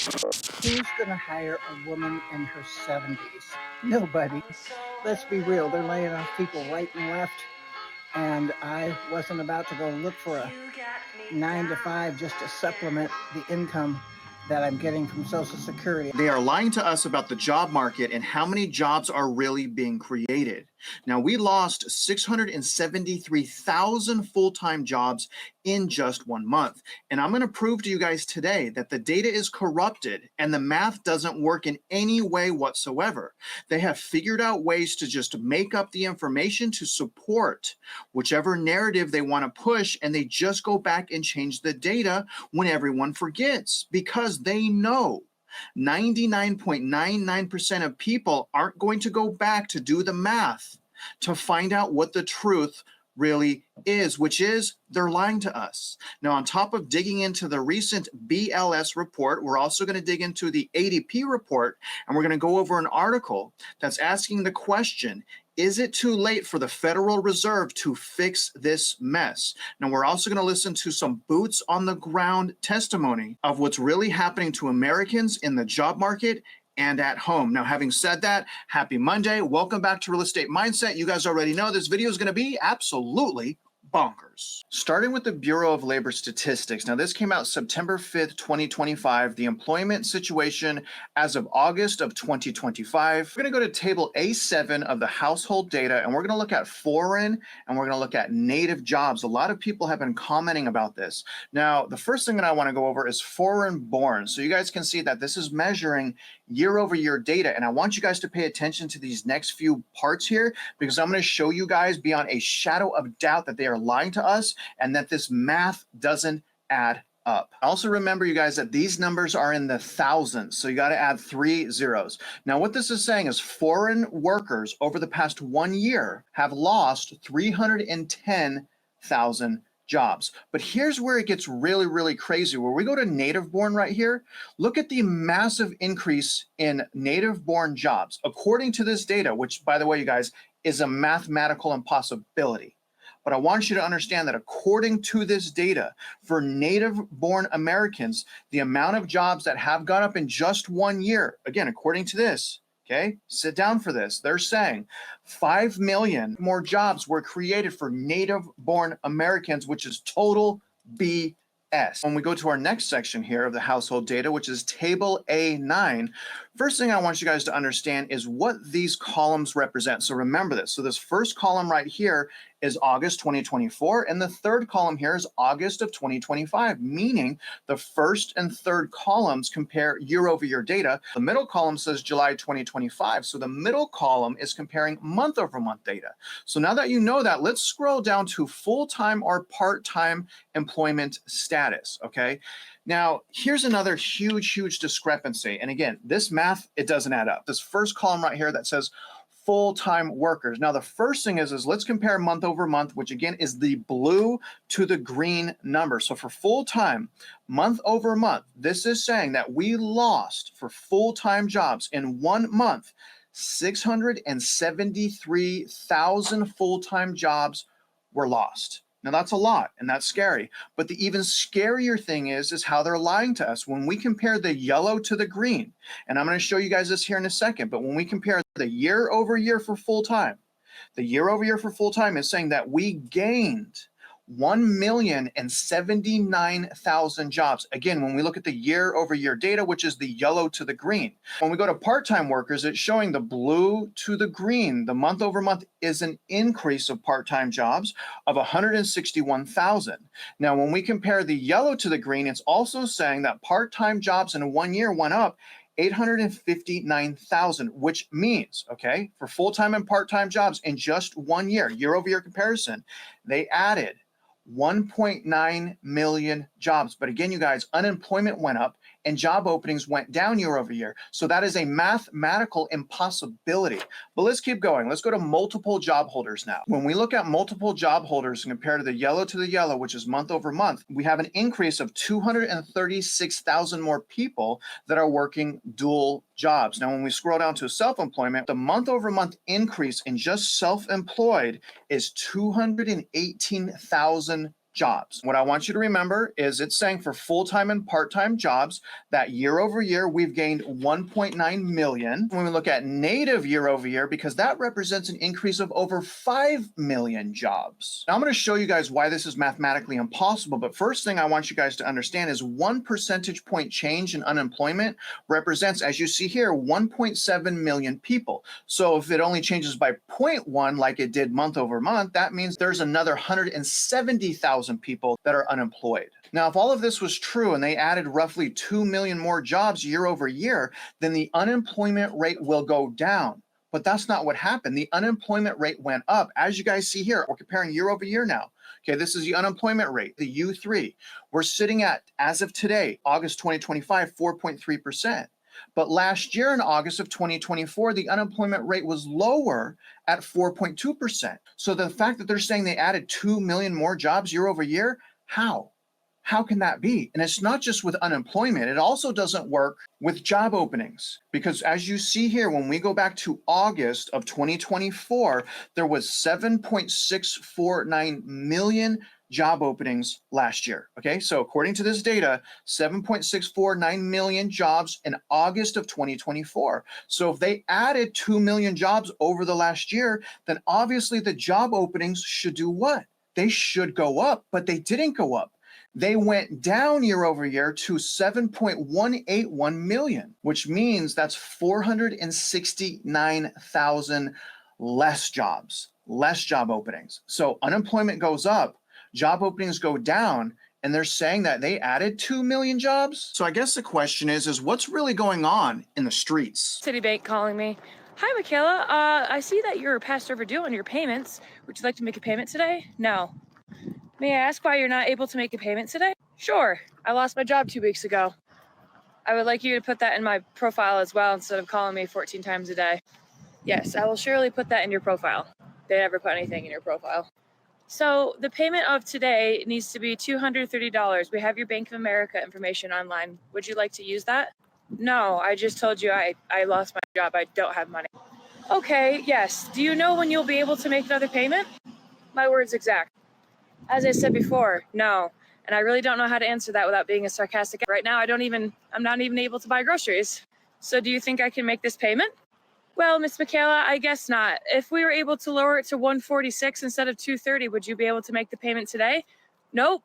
Who's going to hire a woman in her 70s? Nobody. Let's be real. They're laying off people right and left. And I wasn't about to go look for a 9 to 5 just to supplement the income that I'm getting from Social Security. They are lying to us about the job market and how many jobs are really being created. Now, we lost 673,000 full-time jobs in just 1 month. And I'm going to prove to you guys today that the data is corrupted and the math doesn't work in any way whatsoever. They have figured out ways to just make up the information to support whichever narrative they want to push, and they just go back and change the data when everyone forgets, because they know 99.99% of people aren't going to go back to do the math to find out what the truth really is, which is they're lying to us. Now, on top of digging into the recent BLS report, we're also going to dig into the ADP report, and we're going to go over an article that's asking the question, is it too late for the Federal Reserve to fix this mess? Now, we're also going to listen to some boots on the ground testimony of what's really happening to Americans in the job market and at home. Now, having said that, happy Monday. Welcome back to Real Estate Mindset. You guys already know this video is going to be absolutely bonkers. Starting with the Bureau of Labor Statistics. Now, this came out September 5th, 2025. The employment situation as of August of 2025. We're going to go to table A7 of the household data, and we're going to look at foreign and we're going to look at native jobs. A lot of people have been commenting about this. Now, the first thing that I want to go over is foreign born. So you guys can see that this is measuring year-over-year data, and I want you guys to pay attention to these next few parts here, because I'm going to show you guys beyond a shadow of doubt that they are lying to us and that this math doesn't add up. Also remember, you guys, that these numbers are in the thousands, so you got to add 3 zeros. Now, what this is saying is foreign workers over the past 1 year have lost 310,000 jobs. But here's where it gets really, really crazy. Where we go to native born right here, look at the massive increase in native born jobs. According to this data, which, by the way, you guys, is a mathematical impossibility. But I want you to understand that according to this data, for native-born Americans, the amount of jobs that have gone up in just 1 year, again, according to this, okay, sit down for this, they're saying 5 million more jobs were created for native-born Americans, which is total BS. When we go to our next section here of the household data, which is table A9, first thing I want you guys to understand is what these columns represent. So remember this. So this first column right here is August 2024, and the third column here is August of 2025, meaning the first and third columns compare year-over-year data. The middle column says July 2025, so the middle column is comparing month-over-month data. So now that you know that, let's scroll down to full-time or part-time employment status, okay? Now, here's another huge discrepancy. And again, this math, it doesn't add up. This first column right here that says full-time workers. Now, the first thing is let's compare month over month, which again is the blue to the green number. So for full-time, month over month, this is saying that we lost for full-time jobs in 1 month, 673,000 full-time jobs were lost. Now, that's a lot, and that's scary. But the even scarier thing is how they're lying to us. When we compare the yellow to the green, and I'm going to show you guys this here in a second, but when we compare the year over year for full-time, the year over year for full-time is saying that we gained 1,079,000 jobs. Again, when we look at the year over year data, which is the yellow to the green. When we go to part-time workers, it's showing the blue to the green. The month over month is an increase of part-time jobs of 161,000. Now, when we compare the yellow to the green, it's also saying that part-time jobs in 1 year went up 859,000, which means, okay, for full-time and part-time jobs in just 1 year, year-over-year comparison, they added 1.9 million jobs. But again, you guys, unemployment went up and job openings went down year over year. So that is a mathematical impossibility. But let's keep going. Let's go to multiple job holders now. When we look at multiple job holders and compare to the yellow, which is month over month, we have an increase of 236,000 more people that are working dual jobs. Now, when we scroll down to self-employment, the month over month increase in just self-employed is 218,000 jobs. What I want you to remember is it's saying for full-time and part-time jobs that year over year, we've gained 1.9 million. When we look at native year over year, because that represents an increase of over 5 million jobs. Now I'm going to show you guys why this is mathematically impossible. But first thing I want you guys to understand is 1 percentage point change in unemployment represents, as you see here, 1.7 million people. So if it only changes by 0.1 like it did month over month, that means there's another 170,000 people that are unemployed. Now, if all of this was true and they added roughly 2 million more jobs year over year, then the unemployment rate will go down. But that's not what happened. The unemployment rate went up. As you guys see here, we're comparing year over year now. Okay, this is the unemployment rate, the U3. We're sitting at, as of today, August 2025, 4.3%. But last year in August of 2024, the unemployment rate was lower at 4.2%. So the fact that they're saying they added 2 million more jobs year over year, how? How can that be? And it's not just with unemployment. It also doesn't work with job openings. Because as you see here, when we go back to August of 2024, there was 7.649 million job openings last year. Okay, so according to this data, 7.649 million jobs in August of 2024. So if they added 2 million jobs over the last year, then obviously the job openings should do what? They should go up, but they didn't go up. They went down year over year to 7.181 million, which means that's 469,000 less jobs, less job openings. So unemployment goes up, job openings go down, and they're saying that they added 2 million jobs. So I guess the question is what's really going on in the streets? Citibank calling me. Hi, Michaela. I see that you're past overdue on your payments. Would you like to make a payment today? No. May I ask why you're not able to make a payment today? Sure. I lost my job 2 weeks ago. I would like you to put that in my profile as well instead of calling me 14 times a day. Yes, I will surely put that in your profile. They never put anything in your profile. So the payment of today needs to be $230. We have your Bank of America information online. Would you like to use that? No, I just told you I lost my job. I don't have money. Okay, yes. Do you know when you'll be able to make another payment? My words exact. As I said before, no. And I really don't know how to answer that without being a sarcastic. Right now, I'm not even able to buy groceries. So do you think I can make this payment? Well, Miss Michaela, I guess not. If we were able to lower it to 146 instead of 230, would you be able to make the payment today? Nope.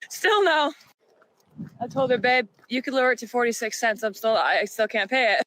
Still no. I told her, babe, you could lower it to 46 cents. I still can't pay it.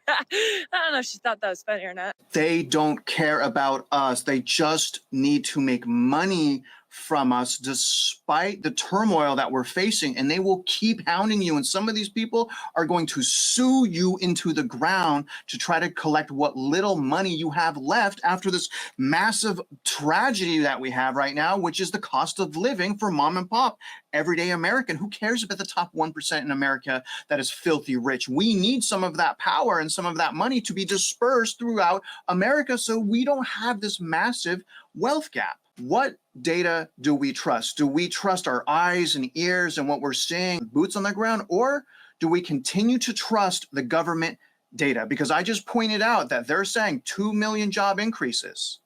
I don't know if she thought that was funny or not. They don't care about us. They just need to make money from us despite the turmoil that we're facing, and they will keep hounding you. And some of these people are going to sue you into the ground to try to collect what little money you have left after this massive tragedy that we have right now, which is the cost of living for mom and pop, everyday American. Who cares about the top 1% in America that is filthy rich? We need some of that power and some of that money to be dispersed throughout America so we don't have this massive wealth gap. What data do we trust? Do we trust our eyes and ears and what we're seeing, boots on the ground, or do we continue to trust the government data? Because I just pointed out that they're saying 2 million job increases,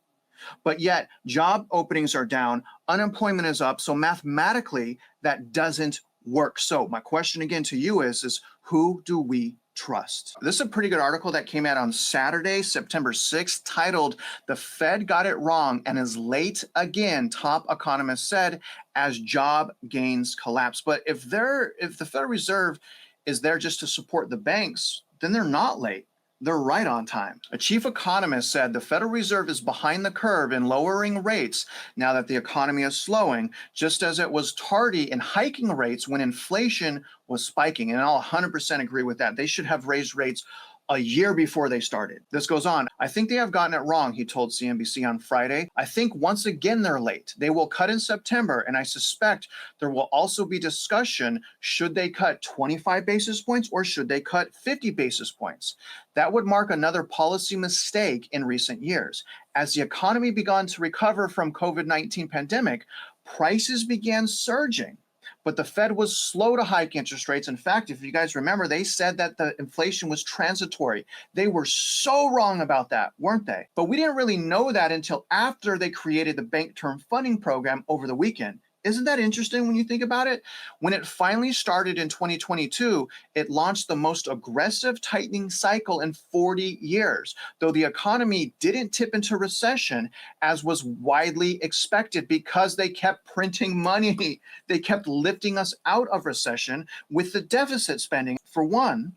but yet job openings are down, unemployment is up, so mathematically that doesn't work. So my question again to you is who do we trust? This is a pretty good article that came out on Saturday, September 6th, titled "The Fed Got It Wrong and Is Late Again," top economists said, as job gains collapse. But if the Federal Reserve is there just to support the banks, then they're not late. They're right on time. A chief economist said the Federal Reserve is behind the curve in lowering rates now that the economy is slowing, just as it was tardy in hiking rates when inflation was spiking. And I'll 100% agree with that. They should have raised rates a year before they started. This goes on. I think they have gotten it wrong, he told CNBC on Friday. I think once again they're late. They will cut in September, and I suspect there will also be discussion, should they cut 25 basis points or should they cut 50 basis points? That would mark another policy mistake in recent years. As the economy began to recover from COVID-19 pandemic, prices began surging. But the Fed was slow to hike interest rates. In fact, if you guys remember, they said that the inflation was transitory. They were so wrong about that, weren't they? But we didn't really know that until after they created the Bank Term Funding Program over the weekend. Isn't that interesting when you think about it? When it finally started in 2022, it launched the most aggressive tightening cycle in 40 years, though the economy didn't tip into recession as was widely expected because they kept printing money. They kept lifting us out of recession with the deficit spending. For one,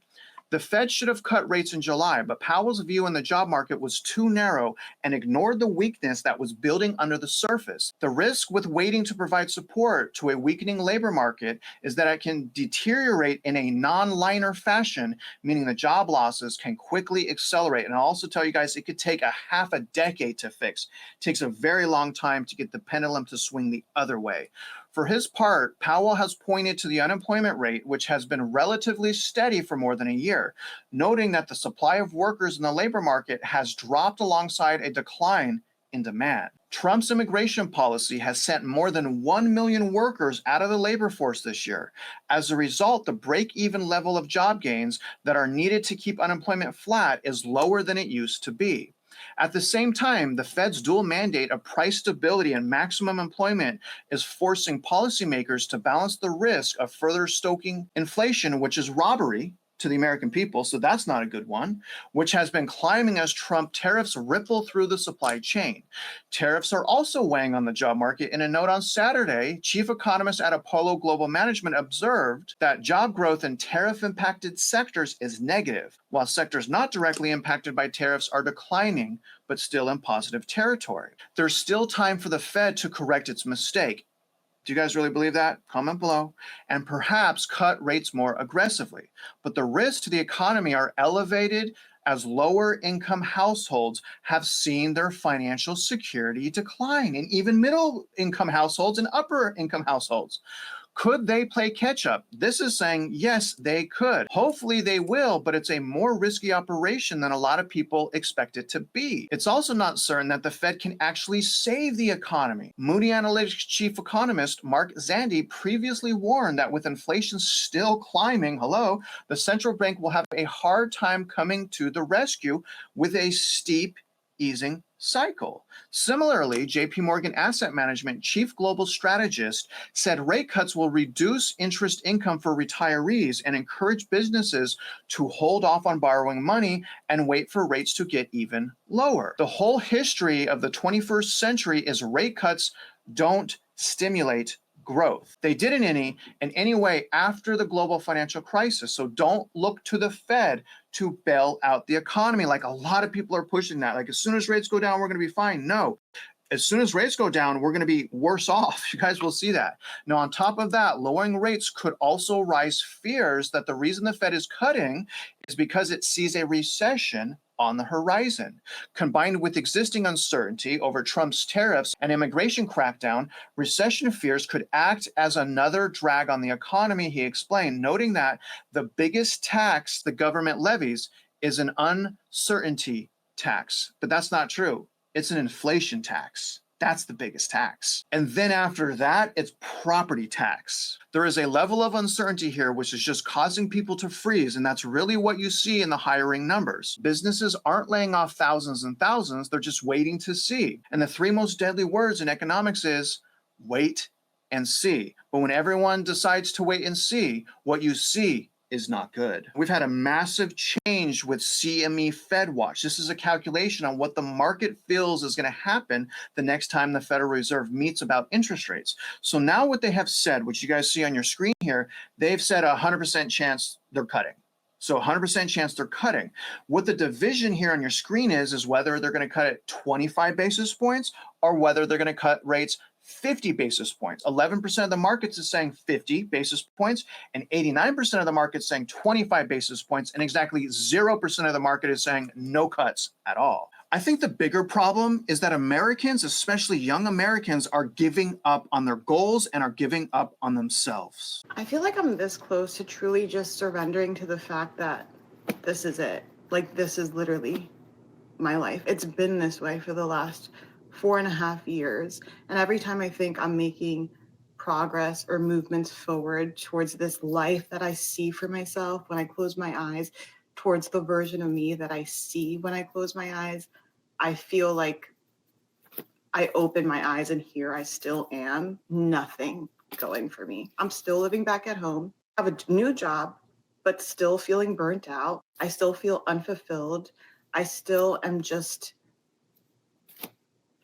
the Fed should have cut rates in July, but Powell's view in the job market was too narrow and ignored the weakness that was building under the surface. The risk with waiting to provide support to a weakening labor market is that it can deteriorate in a non-linear fashion, meaning the job losses can quickly accelerate. And I'll also tell you guys, it could take a half a decade to fix. It takes a very long time to get the pendulum to swing the other way. For his part, Powell has pointed to the unemployment rate, which has been relatively steady for more than a year, noting that the supply of workers in the labor market has dropped alongside a decline in demand. Trump's immigration policy has sent more than 1 million workers out of the labor force this year. As a result, the break-even level of job gains that are needed to keep unemployment flat is lower than it used to be. At the same time, the Fed's dual mandate of price stability and maximum employment is forcing policymakers to balance the risk of further stoking inflation, which is robbery to the American people, so that's not a good one, which has been climbing as Trump tariffs ripple through the supply chain. Tariffs are also weighing on the job market. In a note on Saturday, chief economist at Apollo Global Management observed that job growth in tariff-impacted sectors is negative, while sectors not directly impacted by tariffs are declining, but still in positive territory. There's still time for the Fed to correct its mistake. Do you guys really believe that? Comment below. And perhaps cut rates more aggressively. But the risks to the economy are elevated as lower income households have seen their financial security decline, and even middle income households and upper income households. Could they play catch up? This is saying, yes, they could. Hopefully they will, but it's a more risky operation than a lot of people expect it to be. It's also not certain that the Fed can actually save the economy. Moody Analytics chief economist Mark Zandi previously warned that with inflation still climbing, the central bank will have a hard time coming to the rescue with a steep easing cycle. Similarly, JP Morgan Asset Management chief global strategist said rate cuts will reduce interest income for retirees and encourage businesses to hold off on borrowing money and wait for rates to get even lower. The whole history of the 21st century is rate cuts don't stimulate growth. They didn't in any way after the global financial crisis. So don't look to the Fed to bail out the economy like a lot of people are pushing that. Like as soon as rates go down, we're going to be fine. No. As soon as rates go down, we're going to be worse off. You guys will see that. Now, on top of that, lowering rates could also raise fears that the reason the Fed is cutting is because it sees a recession on the horizon. Combined with existing uncertainty over Trump's tariffs and immigration crackdown, recession fears could act as another drag on the economy, he explained, noting that the biggest tax the government levies is an uncertainty tax. But that's not true. It's an inflation tax. That's the biggest tax. And then after that, it's property tax. There is a level of uncertainty here, which is just causing people to freeze. And that's really what you see in the hiring numbers. Businesses aren't laying off thousands and thousands. They're just waiting to see. And the three most deadly words in economics is wait and see. But when everyone decides to wait and see, what you see is not good. We've had a massive change with CME FED Watch. This is a calculation on what the market feels is going to happen the next time the Federal Reserve meets about interest rates. So now what they have said, which you guys see on your screen here, they've said 100% chance they're cutting. So 100% chance they're cutting. What the division here on your screen is whether they're going to cut it 25 basis points or whether they're going to cut rates 50 basis points. 11% of the markets is saying 50 basis points, and 89% of the market is saying 25 basis points, and exactly 0% of the market is saying no cuts at all. I think the bigger problem is that Americans, especially young Americans, are giving up on their goals and are giving up on themselves. I feel like I'm this close to truly just surrendering to the fact that this is it. Like, this is literally my life. It's been this way for the last 4.5 years. And every time I think I'm making progress or movements forward towards this life that I see for myself when I close my eyes, towards the version of me that I see when I close my eyes, I feel like I open my eyes and here I still am, nothing going for me. I'm still living back at home. I have a new job, but still feeling burnt out. I still feel unfulfilled. I still am just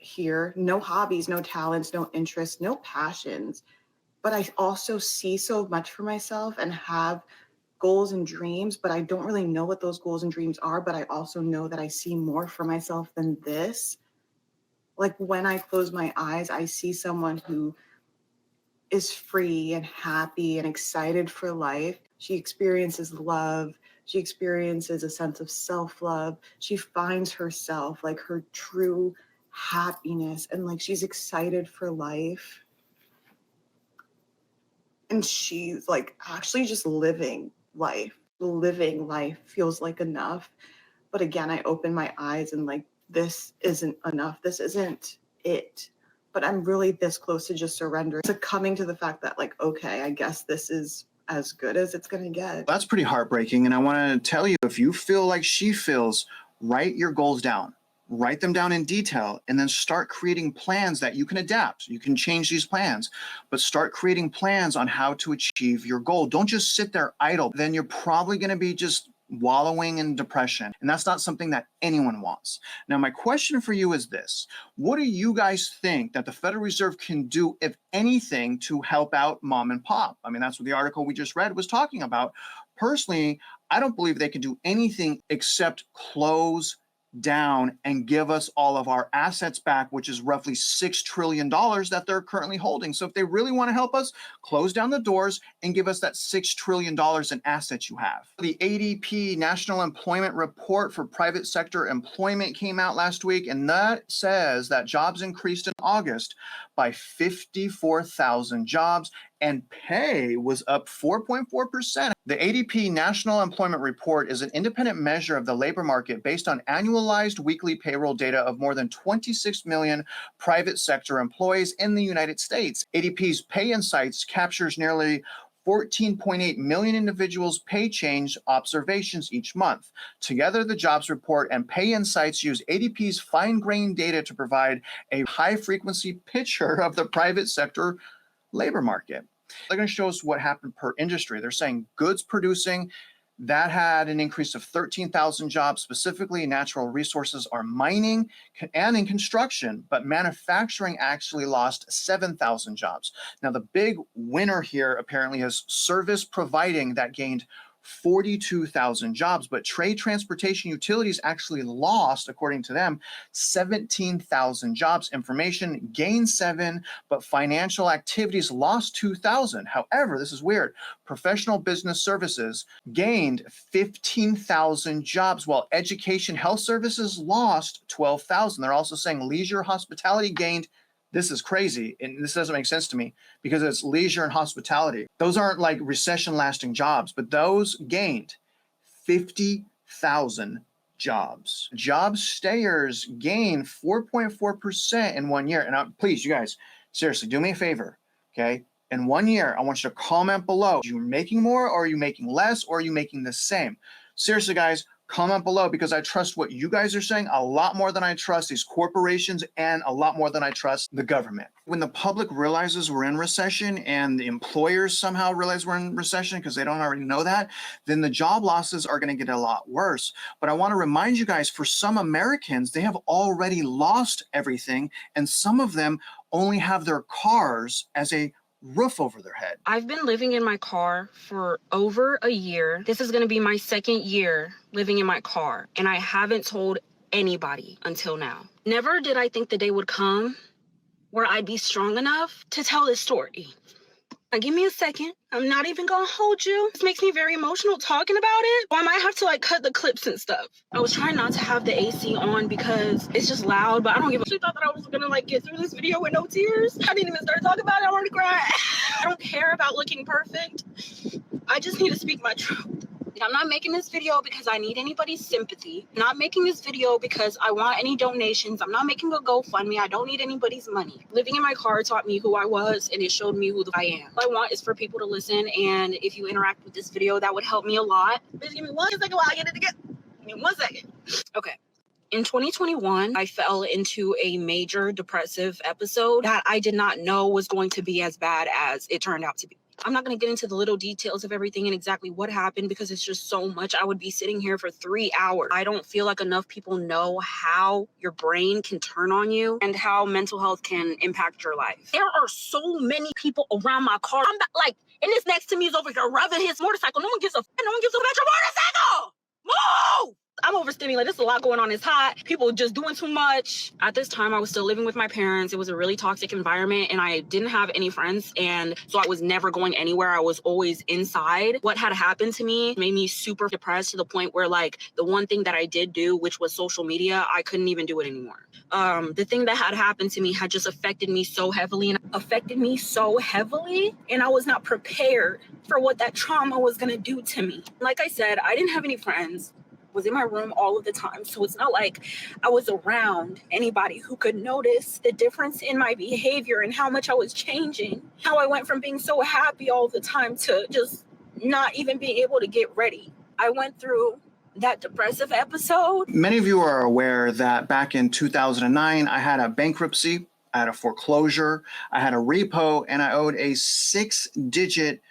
here. No hobbies, no talents, no interests, no passions. But I also see so much for myself and have goals and dreams, but I don't really know what those goals and dreams are. But I also know that I see more for myself than this. Like when I close my eyes, I see someone who is free and happy and excited for life. She experiences love. She experiences a sense of self-love. She finds herself, like her true happiness, and like she's excited for life. And she's like actually just living life. Living life feels like enough. But again, I open my eyes and like, this isn't enough. This isn't it. But I'm really this close to just surrender, to coming to the fact that like, okay, I guess this is as good as it's going to get. That's pretty heartbreaking. And I want to tell you, if you feel like she feels, write your goals down. Write them down in detail and then start creating plans that you can adapt. You can change these plans, but start creating plans on how to achieve your goal. Don't just sit there idle. Then you're probably going to be just wallowing in depression. And that's not something that anyone wants. Now, my question for you is this. What do you guys think that the Federal Reserve can do, if anything, to help out mom and pop? I mean, that's what the article we just read was talking about. Personally, I don't believe they can do anything except close down and give us all of our assets back, which is roughly $6 trillion that they're currently holding. So if they really want to help us, close down the doors and give us that $6 trillion in assets you have. The ADP National Employment Report for private sector employment came out last week, and that says that jobs increased in August by 54,000 jobs, and pay was up 4.4%. The ADP National Employment Report is an independent measure of the labor market based on annualized weekly payroll data of more than 26 million private sector employees in the United States. ADP's Pay Insights captures nearly 14.8 million individuals' pay change observations each month. Together, the jobs report and Pay Insights use ADP's fine-grained data to provide a high-frequency picture of the private sector labor market. They're going to show us what happened per industry. They're saying goods producing, that had an increase of 13,000 jobs, specifically natural resources are mining and in construction, but manufacturing actually lost 7,000 jobs. Now, the big winner here apparently is service providing, that gained 42,000 jobs, but trade, transportation, utilities actually lost, according to them, 17,000 jobs. Information gained 7, but financial activities lost 2,000. However, this is weird. Professional business services gained 15,000 jobs, while education, health services lost 12,000. They're also saying leisure, hospitality gained. This is crazy, and this doesn't make sense to me because it's leisure and hospitality. Those aren't like recession-lasting jobs, but those gained 50,000 jobs. Job stayers gained 4.4% in 1 year. And please, you guys, seriously, do me a favor, okay? In 1 year, I want you to comment below. Are you making more, or are you making less, or are you making the same? Seriously, guys, comment below, because I trust what you guys are saying a lot more than I trust these corporations and a lot more than I trust the government. When the public realizes we're in recession and the employers somehow realize we're in recession because they don't already know that, then the job losses are going to get a lot worse. But I want to remind you guys, for some Americans, they have already lost everything, and some of them only have their cars as a roof over their head. I've been living in my car for over a year. This is going to be my second year living in my car, and I haven't told anybody until now. Never did I think the day would come where I'd be strong enough to tell this story. Now, give me a second. I'm not even gonna hold you. This makes me very emotional talking about it. Well, I might have to like cut the clips and stuff. I was trying not to have the AC on because it's just loud, but I don't give a shit. I thought that I was gonna like get through this video with no tears. I didn't even start talking about it. I wanted to cry. I don't care about looking perfect. I just need to speak my truth. I'm not making this video because I need anybody's sympathy. I'm not making this video because I want any donations. I'm not making a GoFundMe. I don't need anybody's money. Living in my car taught me who I was, and it showed me who I am. All I want is for people to listen, and if you interact with this video, that would help me a lot. Bitch, give me 1 second while I get it together. Give me 1 second. Okay. In 2021, I fell into a major depressive episode that I did not know was going to be as bad as it turned out to be. I'm not going to get into the little details of everything and exactly what happened because it's just so much. I would be sitting here for 3 hours. I don't feel like enough people know how your brain can turn on you and how mental health can impact your life. There are so many people around my car. I'm not, like, and this next to me is over here revving his motorcycle. No one gives a about your motorcycle. Move! I'm overstimulated. There's a lot going on. It's hot. People just doing too much. At this time, I was still living with my parents. It was a really toxic environment, and I didn't have any friends. And so I was never going anywhere. I was always inside. What had happened to me made me super depressed to the point where, like, the one thing that I did do, which was social media, I couldn't even do it anymore. The thing that had happened to me had just affected me so heavily, and I was not prepared for what that trauma was going to do to me. Like I said, I didn't have any friends. Was in my room all of the time. So it's not like I was around anybody who could notice the difference in my behavior and how much I was changing. How I went from being so happy all the time to just not even being able to get ready. I went through that depressive episode. Many of you are aware that back in 2009, I had a bankruptcy, I had a foreclosure, I had a repo, and I owed a 6-digit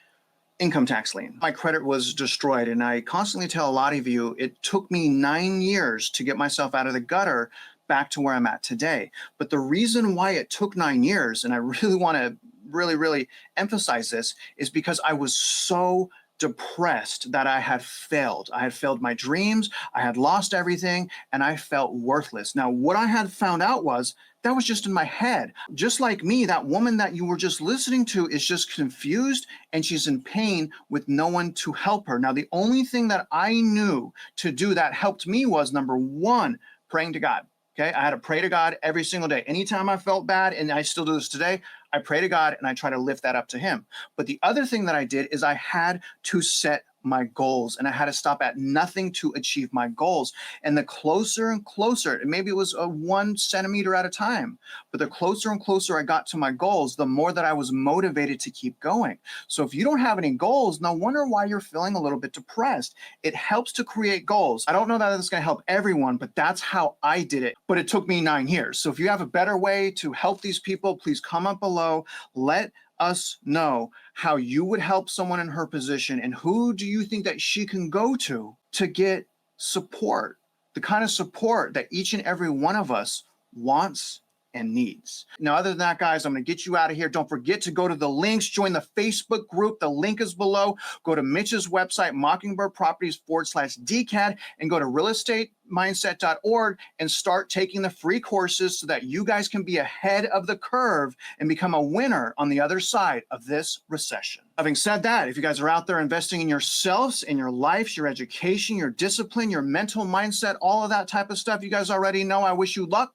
income tax lien. My credit was destroyed, and I constantly tell a lot of you, it took me 9 years to get myself out of the gutter back to where I'm at today. But the reason why it took 9 years, and I really want to really emphasize this, is because I was so depressed that I had failed. I had failed my dreams, I had lost everything, and I felt worthless. Now, what I had found out was that was just in my head. Just like me, that woman that you were just listening to is just confused and she's in pain with no one to help her. Now, the only thing that I knew to do that helped me was, number one, praying to God. Okay, I had to pray to God every single day. Anytime I felt bad, and I still do this today, I pray to God and I try to lift that up to him. But the other thing that I did is I had to set my goals, and I had to stop at nothing to achieve my goals. And the closer and closer, and maybe it was 1 centimeter at a time, but the closer and closer I got to my goals, the more that I was motivated to keep going. So if you don't have any goals, no wonder why you're feeling a little bit depressed. It helps to create goals. I don't know that it's going to help everyone, but that's how I did it. But it took me 9 years. So if you have a better way to help these people, please comment below. Let us know how you would help someone in her position, and who do you think that she can go to get support, the kind of support that each and every one of us wants and needs. Now, other than that, guys, I'm going to get you out of here. Don't forget to go to the links, join the Facebook group. The link is below. Go to Mitch's website, mockingbirdproperties.com/DCAD, and go to realestatemindset.org and start taking the free courses so that you guys can be ahead of the curve and become a winner on the other side of this recession. Having said that, if you guys are out there investing in yourselves, in your lives, your education, your discipline, your mental mindset, all of that type of stuff, you guys already know. I wish you luck,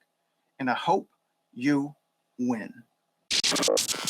and I hope you win.